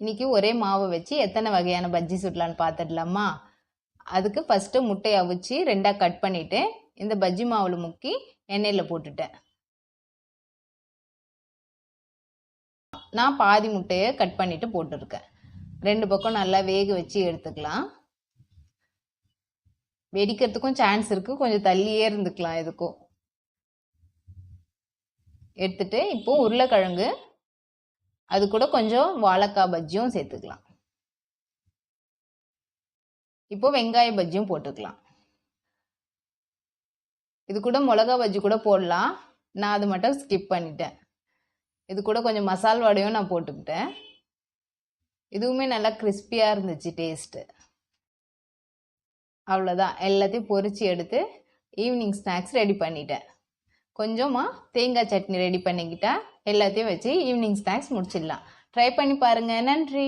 இன்னைக்கு ஒரே மாவை வச்சு எத்தனை வகையான பஜ்ஜி சுடலான்னு பார்த்துடலாமா? அதுக்கு ஃபஸ்ட்டு முட்டையை அவிச்சு 2ஆக கட் பண்ணிவிட்டு இந்த பஜ்ஜி மாவில் முக்கி எண்ணெயில் போட்டுட்டேன். நான் பாதி முட்டையை கட் பண்ணிவிட்டு போட்டுருக்கேன். 2 பக்கம் நல்லா வேக வச்சு எடுத்துக்கலாம். வெடிக்கிறதுக்கும் சான்ஸ் இருக்குது, கொஞ்சம் தள்ளியே இருந்துக்கலாம் எதுக்கும். எடுத்துட்டு இப்போ உருளைக்கிழங்கு, அது கூட கொஞ்சம் வாழைக்காய் பஜ்ஜியும் சேர்த்துக்கலாம். இப்போ வெங்காய பஜ்ஜியும் போட்டுக்கலாம். இது கூட மிளகா பஜ்ஜி கூட போடலாம், நான் அது மட்டும் ஸ்கிப் பண்ணிட்டேன். இது கூட கொஞ்சம் மசால் வடையும் நான் போட்டுக்கிட்டேன். இதுவுமே நல்லா கிறிஸ்பியாக இருந்துச்சு டேஸ்ட்டு. அவ்வளோதான், எல்லாத்தையும் பொரிச்சு எடுத்து ஈவினிங் ஸ்நாக்ஸ் ரெடி பண்ணிட்டேன். கொஞ்சமாக தேங்காய் சட்னி ரெடி பண்ணிக்கிட்டா எல்லாத்தையும் வச்சு ஈவினிங் ஸ்நாக்ஸ் முடிச்சிடலாம். ட்ரை பண்ணி பாருங்கள். நன்றி.